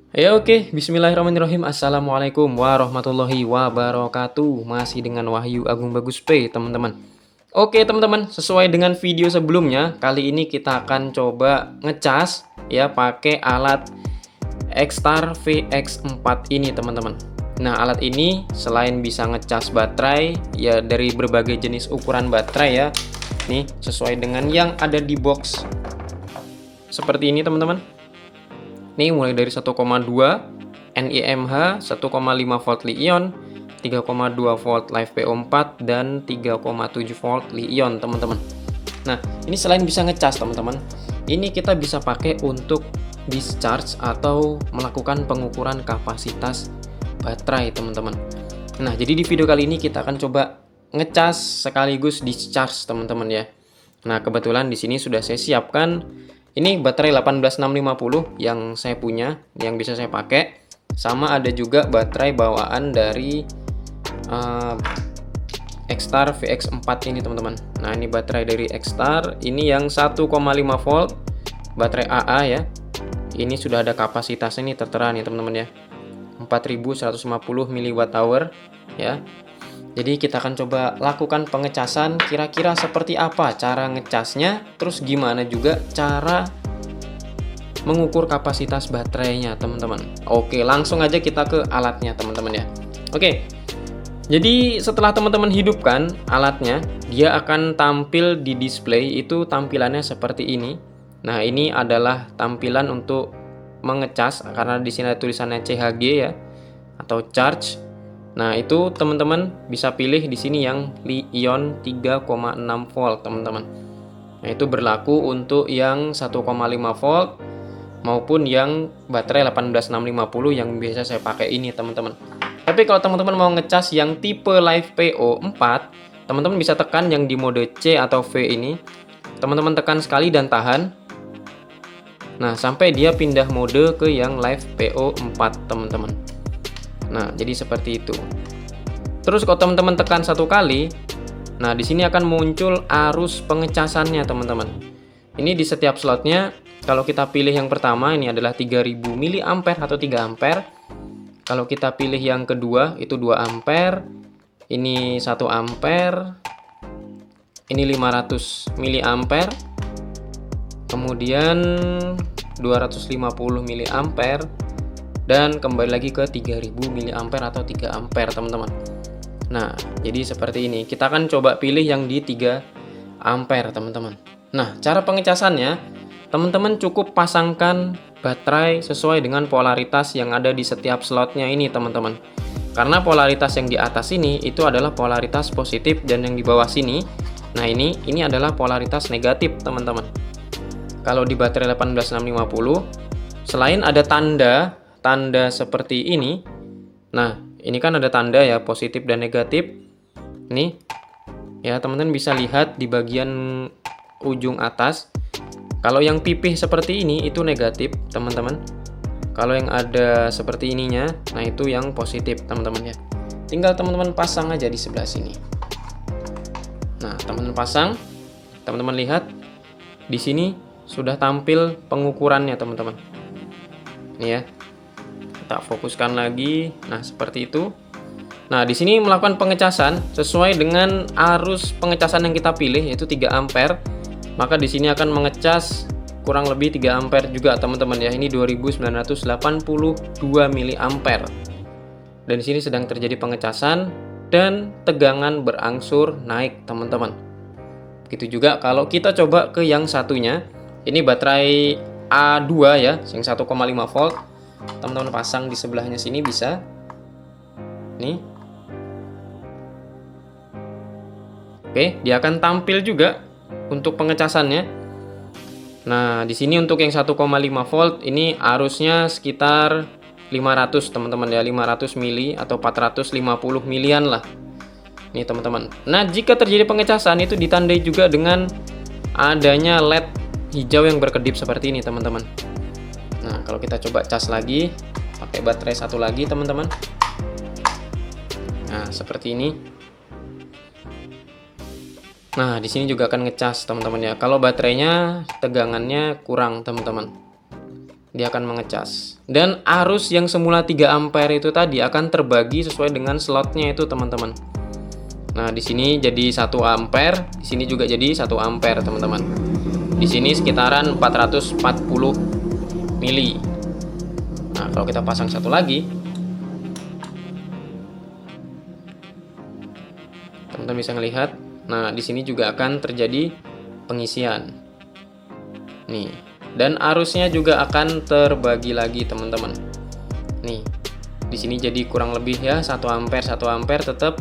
Ya oke, Bismillahirrahmanirrahim. Assalamualaikum warahmatullahi wabarakatuh. Masih dengan Wahyu Agung Bagus P, teman-teman. Oke, teman-teman, sesuai dengan video sebelumnya, kali ini kita akan coba ngecas ya pakai alat X-Star VX4 ini, teman-teman. Nah, alat ini selain bisa ngecas baterai ya dari berbagai jenis ukuran baterai ya. Nih, sesuai dengan yang ada di box. Seperti ini, teman-teman. Ini mulai dari 1,2 NiMH, 1,5 volt Li-ion, 3,2 volt LiFePO4 dan 3,7 volt Li-ion, teman-teman. Nah, ini selain bisa ngecas, teman-teman, ini kita bisa pakai untuk discharge atau melakukan pengukuran kapasitas baterai, teman-teman. Nah, jadi di video kali ini kita akan coba ngecas sekaligus discharge, teman-teman ya. Nah, kebetulan di sini sudah saya siapkan ini baterai 18650 yang saya punya, yang bisa saya pakai. Sama ada juga baterai bawaan dari X-Star VX4 ini, teman-teman. Nah, ini baterai dari X-Star, ini yang 1,5 volt, baterai AA ya. Ini sudah ada kapasitasnya nih, tertera nih, teman-teman ya. 4150 mWh ya. Jadi kita akan coba lakukan pengecasan, kira-kira seperti apa cara ngecasnya, terus gimana juga cara mengukur kapasitas baterainya, teman-teman. Oke, langsung aja kita ke alatnya, teman-teman ya. Oke, jadi setelah teman-teman hidupkan alatnya, dia akan tampil di display, itu tampilannya seperti ini. Nah, ini adalah tampilan untuk mengecas, karena di sini ada tulisannya CHG ya, atau charge. Nah, itu teman-teman bisa pilih di sini yang Li-ion 3,6 volt, teman-teman. Nah, itu berlaku untuk yang 1,5 volt maupun yang baterai 18650 yang biasa saya pakai ini, teman-teman. Tapi kalau teman-teman mau ngecas yang tipe LiFePO4, teman-teman bisa tekan yang di mode C atau V ini. Teman-teman tekan sekali dan tahan. Nah, sampai dia pindah mode ke yang LiFePO4, teman-teman. Nah, jadi seperti itu. Terus kalau teman-teman tekan satu kali, nah di sini akan muncul arus pengecasannya, teman-teman. Ini di setiap slotnya, kalau kita pilih yang pertama ini adalah 3000 mA atau 3 ampere. Kalau kita pilih yang kedua itu 2 ampere, ini 1 ampere, ini 500 mA, kemudian 250 mA, dan kembali lagi ke 3000 mA atau 3 ampere, teman-teman. Nah, jadi seperti ini. Kita akan coba pilih yang di 3 ampere, teman-teman. Nah, cara pengecasannya, teman-teman cukup pasangkan baterai sesuai dengan polaritas yang ada di setiap slotnya ini, teman-teman. Karena polaritas yang di atas ini itu adalah polaritas positif, dan yang di bawah sini, nah ini adalah polaritas negatif, teman-teman. Kalau di baterai 18650, selain ada tanda seperti ini. Nah, ini kan ada tanda ya, positif dan negatif. Nih, ya teman-teman bisa lihat di bagian ujung atas. Kalau yang pipih seperti ini itu negatif, teman-teman. Kalau yang ada seperti ininya, nah itu yang positif, teman-teman ya. Tinggal teman-teman pasang aja di sebelah sini. Nah, teman-teman pasang, teman-teman lihat di sini sudah tampil pengukurannya, teman-teman. Ini ya. Kita fokuskan lagi. Nah, seperti itu. Nah, di sini melakukan pengecasan sesuai dengan arus pengecasan yang kita pilih, yaitu 3 ampere. Maka di sini akan mengecas kurang lebih 3 ampere juga, teman-teman ya. Ini 2982 mA. Dan di sini sedang terjadi pengecasan dan tegangan berangsur naik, teman-teman. Begitu juga kalau kita coba ke yang satunya. Ini baterai A2 ya, yang 1,5 volt. Teman-teman pasang di sebelahnya sini bisa. Nih. Oke, dia akan tampil juga untuk pengecasannya. Nah, di sini untuk yang 1,5 volt ini arusnya sekitar 500, teman-teman ya, 500 mili atau 450 milian lah. Nih, teman-teman. Nah, jika terjadi pengecasan itu ditandai juga dengan adanya LED hijau yang berkedip seperti ini, teman-teman. Nah, kalau kita coba cas lagi, pakai baterai satu lagi, teman-teman. Nah, seperti ini. Nah, di sini juga akan ngecas, teman-teman ya. Kalau baterainya tegangannya kurang, teman-teman. dia akan mengecas. Dan arus yang semula 3 ampere itu tadi akan terbagi sesuai dengan slotnya itu, teman-teman. Nah, di sini jadi 1 ampere, di sini juga jadi 1 ampere, teman-teman. Di sini sekitaran 440 mili. Nah, kalau kita pasang satu lagi, teman-teman bisa melihat. Nah, di sini juga akan terjadi pengisian. Nih, dan arusnya juga akan terbagi lagi, teman-teman. Nih, di sini jadi kurang lebih ya 1 ampere, 1 ampere tetap.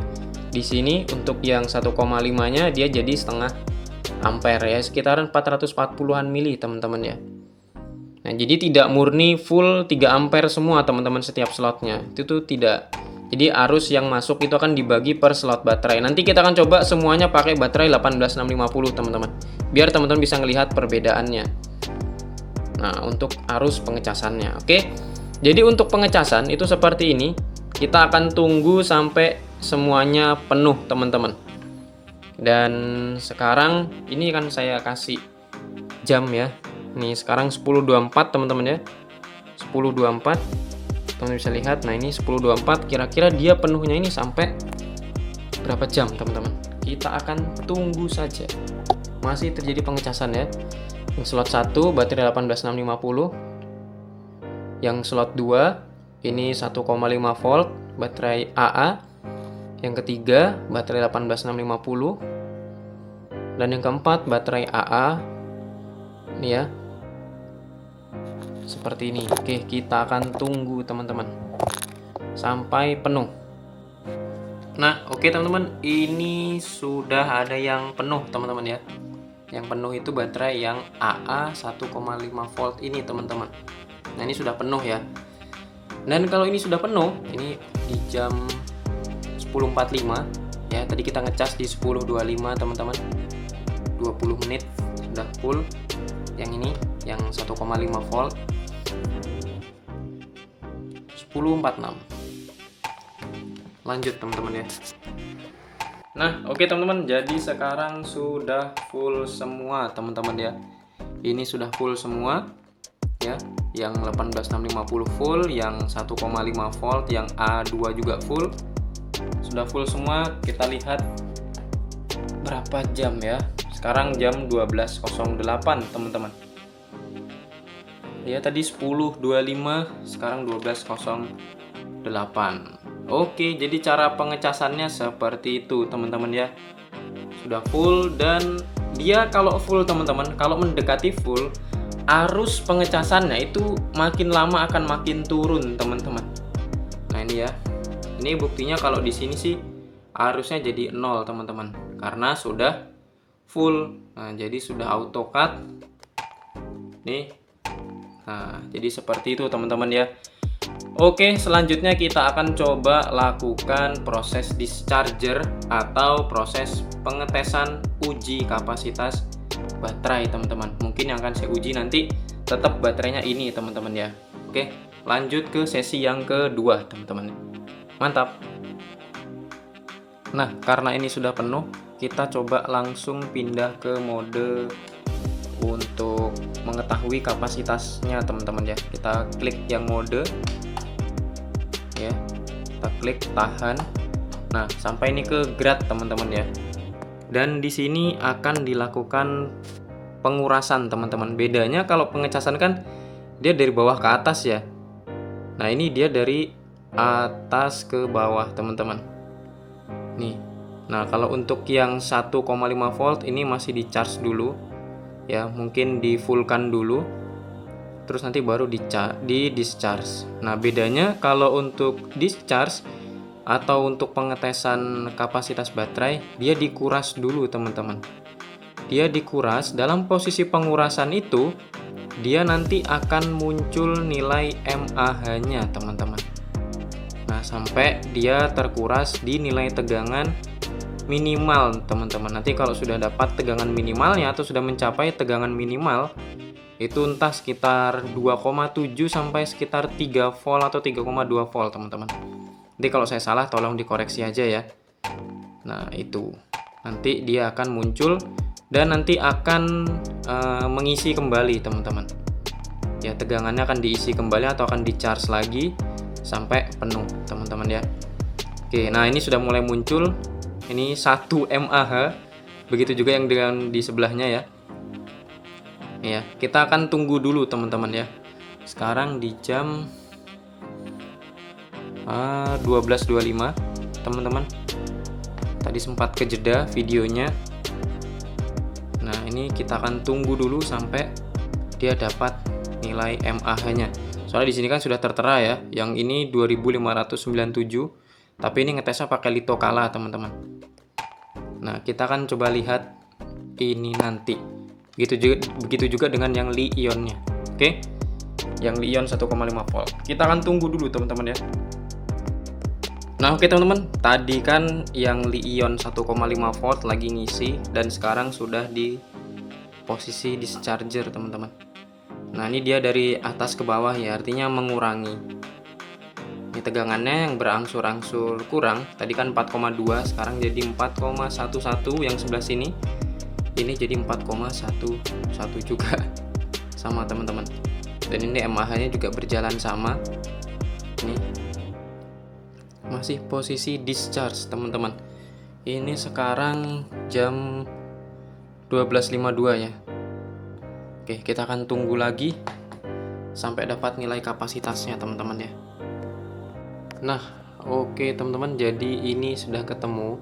Di sini untuk yang 1,5-nya dia jadi setengah ampere ya, sekitaran 440-an mili, teman-teman ya. Nah, jadi tidak murni full 3 ampere semua, teman-teman, setiap slotnya. Itu tuh tidak. Jadi arus yang masuk itu akan dibagi per slot baterai. Nanti kita akan coba semuanya pakai baterai 18650, teman-teman. Biar teman-teman bisa melihat perbedaannya. Nah, untuk arus pengecasannya. Oke. Jadi untuk pengecasan itu seperti ini. Kita akan tunggu sampai semuanya penuh, teman-teman. Dan sekarang ini kan saya kasih jam ya. Nih sekarang 10.24, teman-teman ya. 10.24. Teman-teman bisa lihat. Nah, ini 10.24, kira-kira dia penuhnya ini sampai berapa jam, teman-teman? Kita akan tunggu saja. Masih terjadi pengecasan ya. Yang slot 1 baterai 18650. Yang slot 2 ini 1,5 volt baterai AA. Yang ketiga baterai 18650. Dan yang keempat baterai AA. Ini ya. Seperti ini. Oke, kita akan tunggu, teman-teman, sampai penuh. Nah, oke teman-teman, ini sudah ada yang penuh, teman-teman ya. Yang penuh itu baterai yang AA 1,5 volt ini, teman-teman. Nah, ini sudah penuh ya. Dan kalau ini sudah penuh, ini di jam 10.45 ya. Tadi kita ngecas di 10.25, teman-teman. 20 menit sudah full. Yang ini yang 1,5 volt. 10.46. Lanjut, teman-teman ya. Nah, oke teman-teman, jadi sekarang sudah full semua, teman-teman ya. Ini sudah full semua ya. Yang 18650 full, yang 1,5 volt, yang A2 juga full. Sudah full semua. Kita lihat berapa jam ya. Sekarang jam 12.08, teman-teman. Ya, tadi 10.25, sekarang 12.08. Oke, jadi cara pengecasannya seperti itu, teman-teman ya. Sudah full, dan dia kalau full, teman-teman, kalau mendekati full, arus pengecasannya itu makin lama akan makin turun, teman-teman. Nah, ini ya. Ini buktinya kalau di sini sih arusnya jadi 0, teman-teman, karena sudah full. Nah, jadi sudah auto cut. Nih. Nah, jadi seperti itu, teman-teman ya. Oke, selanjutnya kita akan coba lakukan proses discharger atau proses pengetesan uji kapasitas baterai, teman-teman. Mungkin yang akan saya uji nanti tetap baterainya ini, teman-teman ya. Oke, lanjut ke sesi yang kedua, teman-teman. Mantap. Nah, karena ini sudah penuh, kita coba langsung pindah ke mode untuk mengetahui kapasitasnya, teman-teman ya. Kita klik yang mode ya, kita klik tahan. Nah, sampai ini ke grad, teman-teman ya. Dan di sini akan dilakukan pengurasan, teman-teman. Bedanya kalau pengecasan kan dia dari bawah ke atas ya. Nah, ini dia dari atas ke bawah, teman-teman. Nih. Nah, kalau untuk yang 1,5 volt ini masih di charge dulu ya, mungkin di fullkan dulu, terus nanti baru di discharge. Nah, bedanya kalau untuk discharge atau untuk pengetesan kapasitas baterai, dia dikuras dulu, teman-teman. Dia dikuras. Dalam posisi pengurasan itu, dia nanti akan muncul nilai mAh-nya, teman-teman. Nah, sampai dia terkuras di nilai tegangan minimal, teman-teman. Nanti kalau sudah dapat tegangan minimalnya atau sudah mencapai tegangan minimal, itu entah sekitar 2,7 sampai sekitar 3 volt atau 3,2 volt, teman-teman. Nanti kalau saya salah tolong dikoreksi aja ya. Nah, itu nanti dia akan muncul dan nanti akan mengisi kembali, teman-teman Ya, tegangannya akan diisi kembali atau akan di-charge lagi sampai penuh, teman-teman ya. Oke, nah ini sudah mulai muncul. Ini 1 mAh. Begitu juga yang dengan di sebelahnya ya. Ya, kita akan tunggu dulu teman-teman ya. Sekarang di jam 12.25 teman-teman. Tadi sempat kejeda videonya. Nah, ini kita akan tunggu dulu sampai dia dapat nilai mAh-nya. Soalnya di sini kan sudah tertera ya. Yang ini 2597, tapi ini ngetesnya pakai litokala, teman-teman. Nah, kita akan coba lihat ini nanti. Begitu juga dengan yang Li-ion-nya. Oke. Yang Li-ion 1,5 volt. Kita akan tunggu dulu, teman-teman ya. Nah, oke teman-teman, tadi kan yang Li-ion 1,5 volt lagi ngisi dan sekarang sudah di posisi discharger, teman-teman. Nah, ini dia dari atas ke bawah ya, artinya mengurangi. Ini tegangannya yang berangsur-angsur kurang. Tadi kan 4,2, sekarang jadi 4,11 yang sebelah sini. Ini jadi 4,11 juga. Sama, teman-teman. Dan ini mAh-nya juga berjalan sama. Ini masih posisi discharge, teman-teman. Ini sekarang jam 12.52 ya. Oke, kita akan tunggu lagi sampai dapat nilai kapasitasnya, teman-teman ya. Nah, oke teman-teman, jadi ini sudah ketemu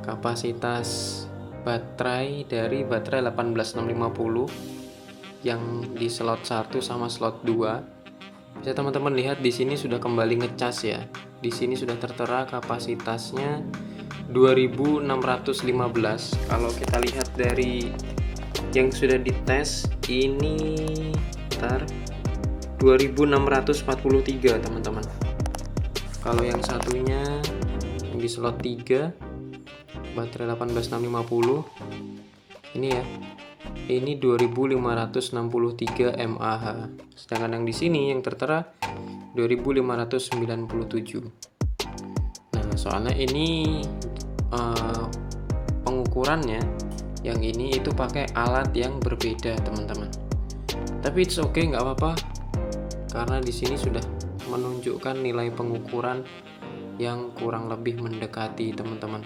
kapasitas baterai dari baterai 18650 yang di slot 1 sama slot 2. Bisa teman-teman lihat di sini sudah kembali ngecas ya. Di sini sudah tertera kapasitasnya 2615. Kalau kita lihat dari yang sudah dites ini 2643, teman-teman. Kalau yang satunya yang di slot 3 baterai 18650 ini ya. Ini 2563 mAh. Sedangkan yang di sini yang tertera 2597. Nah, soalnya ini pengukurannya yang ini itu pakai alat yang berbeda, teman-teman. Tapi it's okay, nggak apa-apa. Karena di sini sudah menunjukkan nilai pengukuran yang kurang lebih mendekati, teman-teman.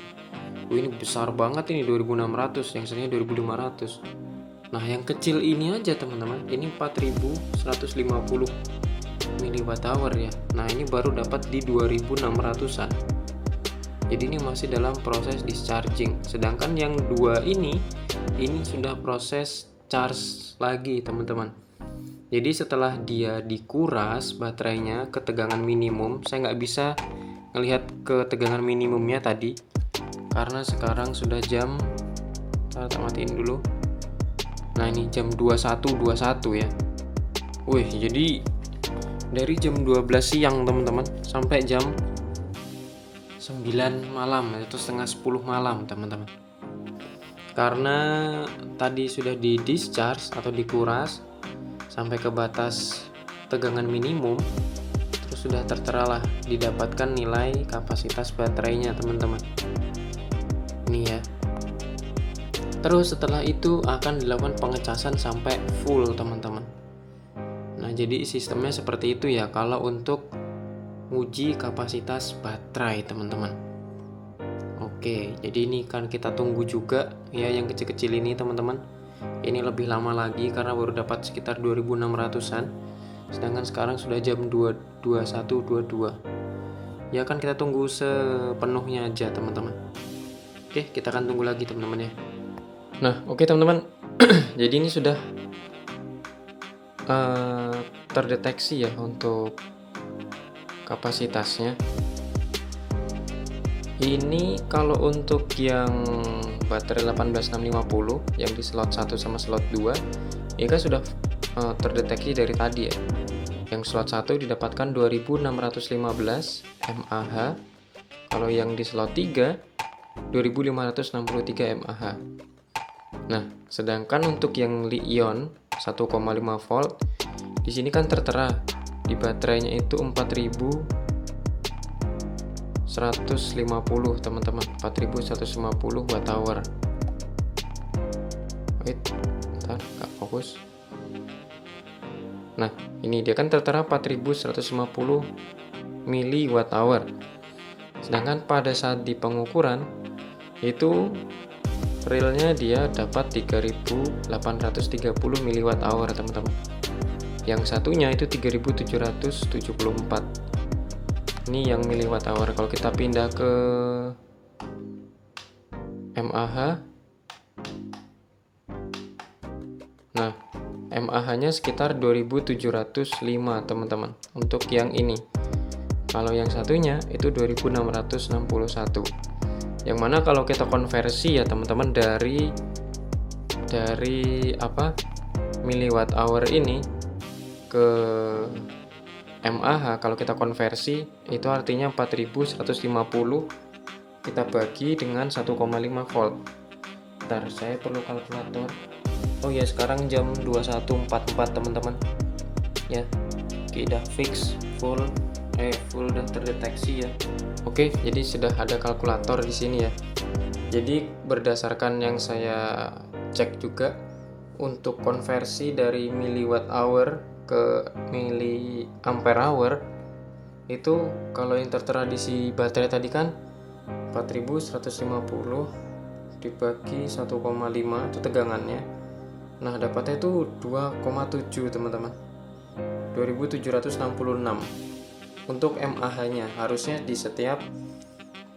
Ini besar banget ini 2600, yang satunya 2500. Nah, yang kecil ini aja, teman-teman. Ini 4150 mWh ya. Nah, ini baru dapat di 2600-an. Jadi ini masih dalam proses discharging. Sedangkan yang dua ini sudah proses charge lagi, teman-teman. Jadi setelah dia dikuras baterainya ke tegangan minimum, saya nggak bisa ngelihat ke tegangan minimumnya tadi karena sekarang sudah jam, saya matiin dulu. Nah, ini jam 21.21 ya. Wih, jadi dari jam 12 siang, teman-teman, sampai jam 9 malam atau setengah 10 malam, teman-teman. Karena tadi sudah di discharge atau dikuras sampai ke batas tegangan minimum, terus sudah tertera lah didapatkan nilai kapasitas baterainya, teman-teman. Ini ya. Terus setelah itu akan dilakukan pengecasan sampai full, teman-teman. Nah, jadi sistemnya seperti itu ya kalau untuk uji kapasitas baterai, teman-teman. Oke, jadi ini kan kita tunggu juga ya yang kecil-kecil ini, teman-teman. Ini lebih lama lagi karena baru dapat sekitar 2600-an. Sedangkan sekarang sudah jam 21.22. Ya kan kita tunggu sepenuhnya aja, teman-teman. Oke, kita akan tunggu lagi, teman-teman ya. Nah, oke teman-teman. Jadi ini sudah terdeteksi ya untuk kapasitasnya. Ini kalau untuk yang baterai 18650 yang di slot 1 sama slot 2, ini kan sudah terdeteksi dari tadi ya. Yang slot 1 didapatkan 2615 mAh. Kalau yang di slot 3 2563 mAh. Nah, sedangkan untuk yang Li-ion 1,5 volt di sini kan tertera di baterainya itu 4150, teman-teman. 4150 Wh. Wait, bentar, nggak fokus. Nah, ini dia kan tertera 4150 mWh. Sedangkan pada saat di pengukuran itu realnya dia dapat 3830 mWh, teman-teman. Yang satunya itu 3774. Ini yang mWh. Kalau kita pindah ke mAh, nah mAh-nya sekitar 2705, teman-teman, untuk yang ini. Kalau yang satunya itu 2661. Yang mana kalau kita konversi ya teman-teman, dari miliwatt hour ini ke mAh, kalau kita konversi itu artinya 4150 kita bagi dengan 1,5 volt. Bentar, saya perlu kalkulator. Oh ya, sekarang jam 21.44, teman-teman. Ya, udah fix full udah terdeteksi ya. Oke, jadi sudah ada kalkulator di sini ya. Jadi berdasarkan yang saya cek juga, untuk konversi dari miliwatt hour ke miliampere hour itu, kalau yang tertera di si baterai tadi kan 4150 dibagi 1,5 itu tegangannya. Nah, dapatnya itu 2,7, teman-teman. 2766 untuk mAh-nya, harusnya di setiap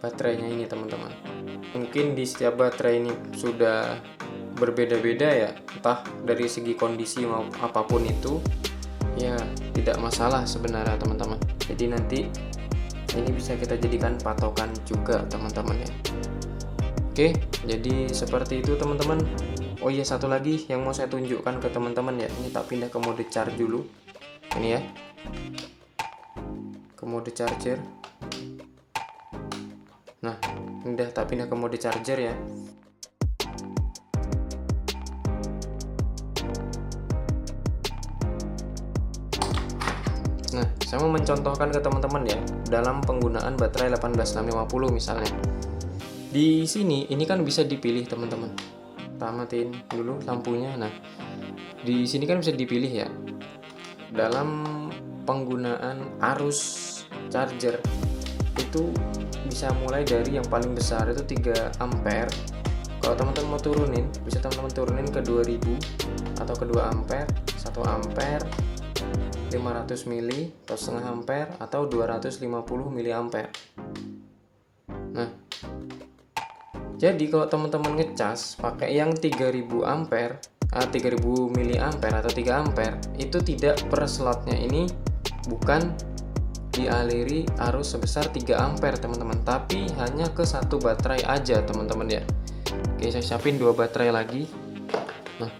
baterainya ini, teman-teman. Mungkin di setiap baterai ini sudah berbeda-beda ya, entah dari segi kondisi mau apapun itu ya, tidak masalah sebenarnya, teman-teman. Jadi nanti ini bisa kita jadikan patokan juga, teman-teman ya. Oke, jadi seperti itu, teman-teman. Oh iya, satu lagi yang mau saya tunjukkan ke teman-teman ya. Ini tak pindah ke mode charge dulu. Ini ya, ke mode charger. Nah, ini udah tak pindah ke mode charger ya. Nah, saya mau mencontohkan ke teman-teman ya, dalam penggunaan baterai 18650 misalnya. Di sini ini kan bisa dipilih, teman-teman. Kita matiin dulu lampunya. Nah, di sini kan bisa dipilih ya, dalam penggunaan arus charger itu bisa mulai dari yang paling besar itu 3 ampere. Kalau teman-teman mau turunin, bisa teman-teman turunin ke 2000 atau ke 2 ampere, 1 ampere, 500 mili atau setengah ampere, atau 250 miliampere. Nah, jadi kalau teman-teman ngecas pakai yang 3000 ampere, 3000 miliampere atau 3 ampere, itu tidak per slotnya ini bukan dialiri arus sebesar 3 ampere, teman-teman, tapi hanya ke satu baterai aja, teman-teman ya. Oke, saya siapin 2 baterai lagi. Nah,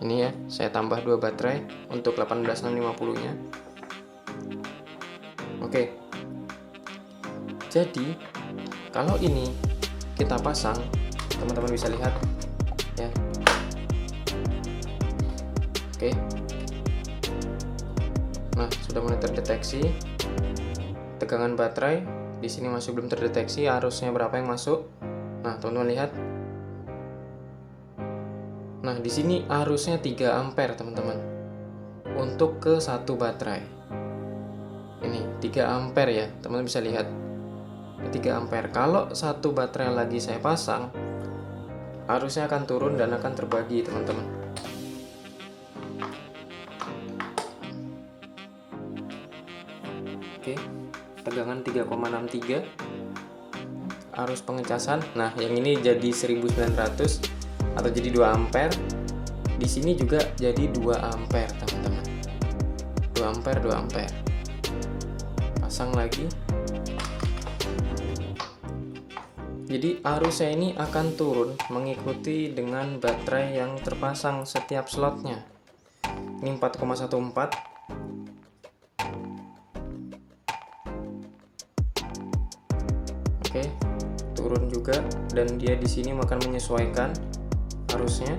ini ya, saya tambah 2 baterai untuk 18650-nya. Oke. Jadi, kalau ini kita pasang, teman-teman bisa lihat ya. Oke. Nah, sudah mulai terdeteksi tegangan baterai. Di sini masih belum terdeteksi arusnya berapa yang masuk. Nah, teman-teman lihat. Nah, di sini arusnya 3 ampere, teman-teman. Untuk ke satu baterai. Ini 3 ampere ya, teman-teman bisa lihat. 3 ampere. Kalau satu baterai lagi saya pasang, arusnya akan turun dan akan terbagi, teman-teman. Oke, tegangan 3,63. Arus pengecasan, nah yang ini jadi 1900 atau jadi 2 ampere. Di sini juga jadi 2 ampere, teman-teman. 2 ampere, 2 ampere. Pasang lagi. Jadi arusnya ini akan turun mengikuti dengan baterai yang terpasang setiap slotnya. Ini 4,14. Oke, turun juga, dan dia di sini akan menyesuaikan arusnya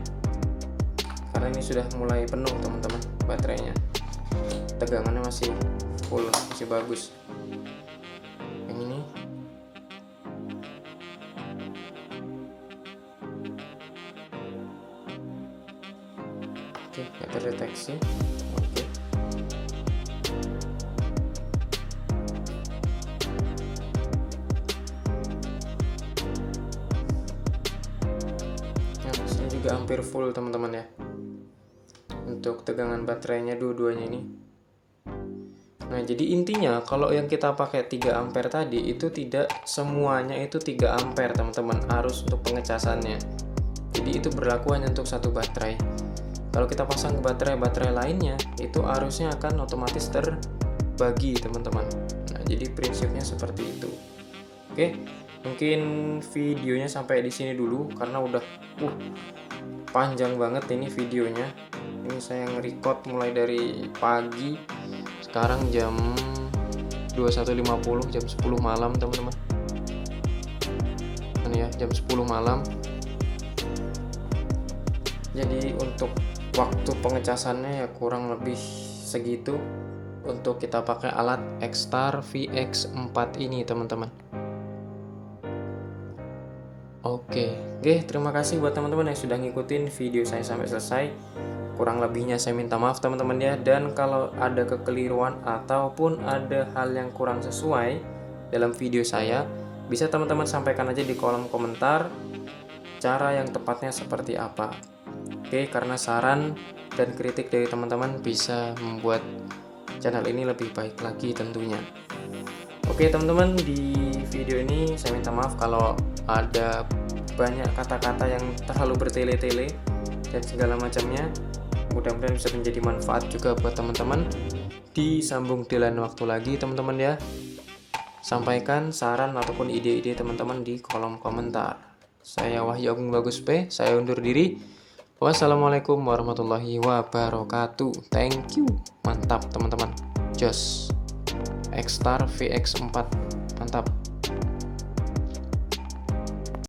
karena ini sudah mulai penuh, teman-teman, baterainya. Tegangannya masih full, masih bagus. Yang ini oke, nggak terdeteksi. Oke, 3 ampere full teman-teman ya, untuk tegangan baterainya dua-duanya ini. Nah, jadi intinya kalau yang kita pakai 3 ampere tadi itu tidak semuanya itu 3 ampere teman-teman, arus untuk pengecasannya. Jadi itu berlaku hanya untuk satu baterai. Kalau kita pasang ke baterai-baterai lainnya, itu arusnya akan otomatis terbagi teman-teman. Nah, jadi prinsipnya seperti itu. Oke, mungkin videonya sampai di sini dulu karena udah panjang banget ini videonya. Ini saya nge-record mulai dari pagi. Sekarang jam 21.50, jam 10 malam teman-teman. Ini ya, jam 10 malam. Jadi untuk waktu pengecasannya ya kurang lebih segitu untuk kita pakai alat X-Star VX4 ini teman-teman. Oke, terima kasih buat teman-teman yang sudah ngikutin video saya sampai selesai. Kurang lebihnya saya minta maaf teman-teman ya, dan kalau ada kekeliruan ataupun ada hal yang kurang sesuai dalam video saya, bisa teman-teman sampaikan aja di kolom komentar cara yang tepatnya seperti apa. Oke, karena saran dan kritik dari teman-teman bisa membuat channel ini lebih baik lagi tentunya. Oke teman-teman, di video ini saya minta maaf kalau ada banyak kata-kata yang terlalu bertele-tele dan segala macamnya. Mudah-mudahan bisa menjadi manfaat juga buat teman-teman. Disambung di lain waktu lagi teman-teman ya. Sampaikan saran ataupun ide-ide teman-teman di kolom komentar. Saya Wahyu Agung Bagus P, saya undur diri. Wassalamualaikum warahmatullahi wabarakatuh. Thank you. Mantap teman-teman. Jos. X-Star VX4. Mantap.